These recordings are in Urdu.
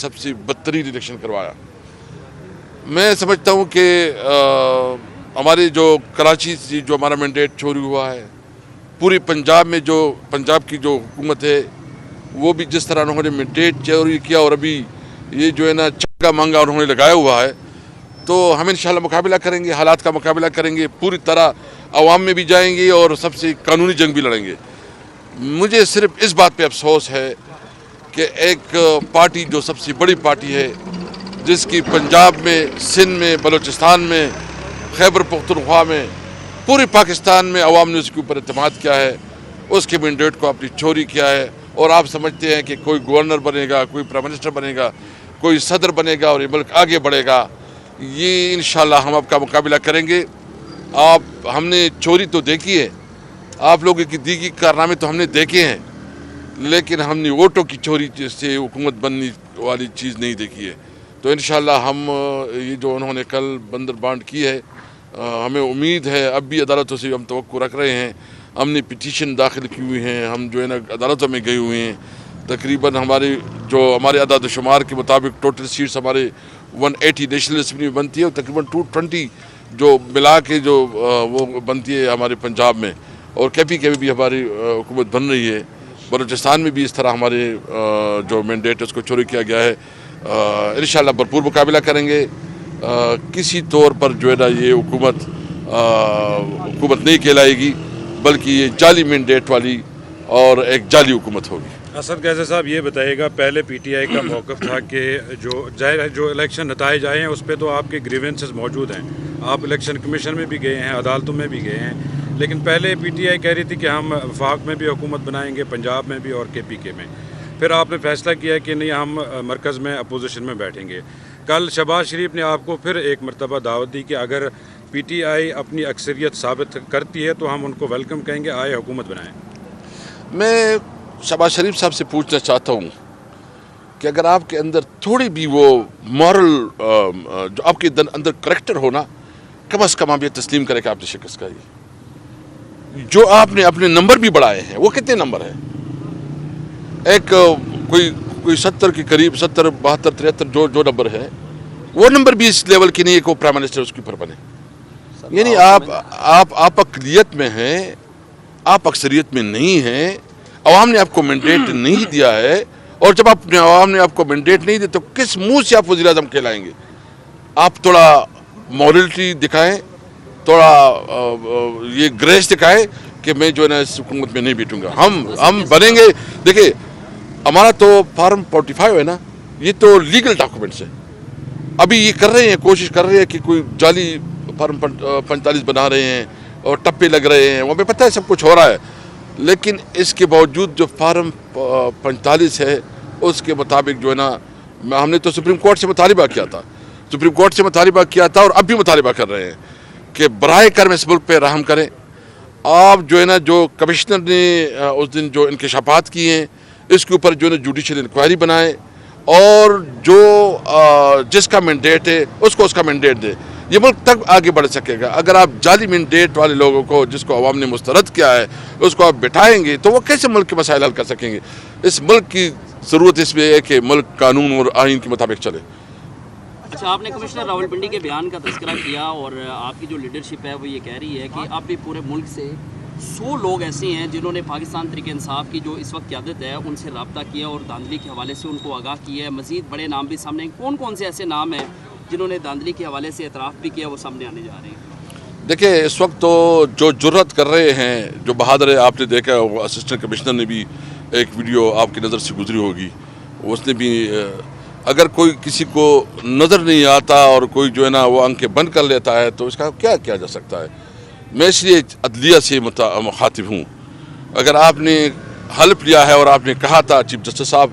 سب سے بدترین الیکشن کروایا۔ میں سمجھتا ہوں کہ ہمارے جو کراچی سے جو ہمارا مینڈیٹ چوری ہوا ہے، پوری پنجاب میں جو پنجاب کی جو حکومت ہے وہ بھی جس طرح انہوں نے مینڈیٹ چوری کیا اور ابھی یہ جو ہے نا چنگا مانگا انہوں نے لگایا ہوا ہے، تو ہم انشاءاللہ مقابلہ کریں گے، حالات کا مقابلہ کریں گے، پوری طرح عوام میں بھی جائیں گے اور سب سے قانونی جنگ بھی لڑیں گے۔ مجھے صرف اس بات پہ افسوس ہے کہ ایک پارٹی جو سب سے بڑی پارٹی ہے، جس کی پنجاب میں، سندھ میں، بلوچستان میں، خیبر پختونخوا میں، پورے پاکستان میں عوام نے اس کے اوپر اعتماد کیا ہے، اس کے مینڈیٹ کو اپنی چوری کیا ہے، اور آپ سمجھتے ہیں کہ کوئی گورنر بنے گا، کوئی پرائم منسٹر بنے گا، کوئی صدر بنے گا اور یہ ملک آگے بڑھے گا۔ یہ انشاءاللہ ہم آپ کا مقابلہ کریں گے۔ ہم نے چوری تو دیکھی ہے، آپ لوگوں کی دیگی کارنامے تو ہم نے دیکھے ہیں، لیکن ہم نے ووٹوں کی چوری سے حکومت بننے والی چیز نہیں دیکھی ہے۔ تو انشاءاللہ ہم یہ جو انہوں نے کل بندر بانٹ کی ہے، ہمیں امید ہے، اب بھی عدالتوں سے ہم توقع رکھ رہے ہیں، ہم نے پٹیشن داخل کی ہوئی ہیں، ہم جو ہے نا عدالتوں میں گئے ہوئے ہیں۔ تقریباً ہمارے اعداد و شمار کے مطابق ٹوٹل سیٹس ہمارے 180 نیشنل اسمبلی میں بنتی ہے، اور تقریباً 220 جو ملا کے جو وہ بنتی ہے ہمارے پنجاب میں، اور کے پی بھی ہماری حکومت بن رہی ہے۔ بلوچستان میں بھی اس طرح ہمارے جو مینڈیٹ اس کو چوری کیا گیا ہے۔ انشاءاللہ بھرپور مقابلہ کریں گے۔ کسی طور پر جو ہے نا یہ حکومت نہیں کہلائے گی، بلکہ یہ جعلی مینڈیٹ والی اور ایک جعلی حکومت ہوگی۔ اسد قیصر صاحب، یہ بتائیے گا، پہلے پی ٹی آئی کا موقف تھا کہ جو الیکشن نتائج آئے ہیں اس پہ تو آپ کے گریونسز موجود ہیں، آپ الیکشن کمیشن میں بھی گئے ہیں، عدالتوں میں بھی گئے ہیں، لیکن پہلے پی ٹی آئی کہہ رہی تھی کہ ہم وفاق میں بھی حکومت بنائیں گے، پنجاب میں بھی اور کے پی کے میں۔ پھر آپ نے فیصلہ کیا کہ نہیں، ہم مرکز میں اپوزیشن میں بیٹھیں گے۔ کل شہباز شریف نے آپ کو پھر ایک مرتبہ دعوت دی کہ اگر پی ٹی آئی اپنی اکثریت ثابت کرتی ہے تو ہم ان کو ویلکم کہیں گے، آئے حکومت بنائیں۔ میں شہباز شریف صاحب سے پوچھنا چاہتا ہوں کہ اگر آپ کے اندر تھوڑی بھی وہ مورل جو آپ کے اندر کریکٹر ہونا، کم از کم آپ یہ تسلیم کریں کہ آپ نے شکست کھائی۔ جو آپ نے اپنے نمبر بھی بڑھائے ہیں، وہ کتنے نمبر ہیں؟ ایک کوئی 70 کے قریب، 70 72 73 جو نمبر ہے، وہ نمبر بھی اس لیول کی نہیں ہے کہ وہ پرائم منسٹر اس کے اوپر بنے۔ یعنی آپ اقلیت میں ہیں، آپ اکثریت میں نہیں ہیں، عوام نے آپ کو مینڈیٹ نہیں دیا ہے، اور جب عوام نے آپ کو مینڈیٹ نہیں دیا تو کس منہ سے آپ وزیر اعظم کہلائیں گے؟ آپ تھوڑا مورلٹی دکھائیں، تھوڑا یہ گریس دکھائیں کہ میں جو ہے نا اس حکومت میں نہیں بیٹھوں گا۔ ہم بنیں گے۔ دیکھیں، ہمارا تو فارم 45 ہے نا، یہ تو لیگل ڈاکومنٹس ہے۔ ابھی یہ کر رہے ہیں، کوشش کر رہے ہیں کہ کوئی جعلی فارم 45 بنا رہے ہیں اور ٹپے لگ رہے ہیں، وہاں پہ پتہ ہے سب کچھ ہو رہا ہے، لیکن اس کے باوجود جو فارم 45 ہے اس کے مطابق جو ہے نا، ہم نے تو سپریم کورٹ سے مطالبہ کیا تھا، اور اب بھی مطالبہ کر رہے ہیں کہ براہ کرم اس ملک پہ رحم کریں۔ آپ جو ہے نا، جو کمشنر نے اس دن جو انکشافات کیے ہیں، اس کے اوپر جو ہے نا جوڈیشل انکوائری بنائیں، اور جو جس کا مینڈیٹ ہے اس کو اس کا مینڈیٹ دے۔ یہ ملک تب آگے بڑھ سکے گا۔ اگر آپ جعلی مینڈیٹ والے لوگوں کو، جس کو عوام نے مسترد کیا ہے، اس کو آپ بٹھائیں گے تو وہ کیسے ملک کے مسائل حل کر سکیں گے؟ اس ملک کی ضرورت اس میں ہے کہ ملک قانون اور آئین کے مطابق چلے۔ اچھا، آپ نے کمشنر راولپنڈی کے بیان کا تذکرہ کیا، اور آپ کی جو لیڈرشپ ہے وہ یہ کہہ رہی ہے کہ اب بھی پورے ملک سے 100 لوگ ایسے ہیں جنہوں نے پاکستان تحریک انصاف کی جو اس وقت قیادت ہے ان سے رابطہ کیا اور دھاندلی کے حوالے سے ان کو آگاہ کیا ہے۔ مزید بڑے نام بھی سامنے ہیں۔ کون سے ایسے نام ہیں جنہوں نے دھاندلی کے حوالے سے اعتراف بھی کیا، وہ سامنے آنے جا رہے ہیں؟ دیکھیں، اس وقت تو جو جرات کر رہے ہیں، جو بہادر ہے، آپ نے دیکھا وہ اسسٹنٹ کمشنر نے بھی ایک ویڈیو آپ کی نظر سے گزری ہوگی، اس نے بھی، اگر کوئی کسی کو نظر نہیں آتا اور کوئی جو ہے نا وہ آنکھیں بند کر لیتا ہے تو اس کا کیا کیا جا سکتا ہے؟ میں اس لیے عدلیہ سے مخاطب ہوں۔ اگر آپ نے حلف لیا ہے اور آپ نے کہا تھا چیف جسٹس صاحب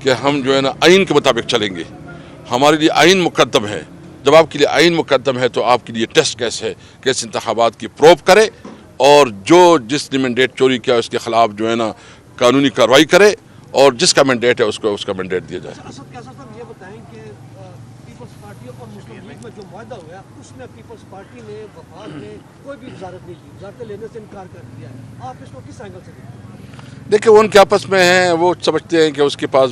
کہ ہم جو ہے نا آئین کے مطابق چلیں گے، ہمارے لیے آئین مقدم ہے، جب آپ کے لیے آئین مقدم ہے تو آپ کے لیے ٹیسٹ کیس ہے، کیسے انتخابات کی پروب کرے، اور جس نے مینڈیٹ چوری کیا اس کے خلاف جو ہے نا قانونی کارروائی کرے، اور جس کا مینڈیٹ ہے اس کو اس کا مینڈیٹ دیا جائے۔ اسد قیصر صاحب، یہ بتائیں کہ پیپلز پارٹی اور مسلم لیگ میں جو معاہدہ ہوا ہے اس میں پیپلز پارٹی نے وفاق نے کوئی بھی وزارت نہیں کی، وزارتیں لینے سے انکار کر دیا ہے۔ آپ اس کو کس اینگل سے دیکھتے ہیں؟ دیکھیں، وہ ان کے آپس میں ہیں، وہ سمجھتے ہیں کہ اس کے پاس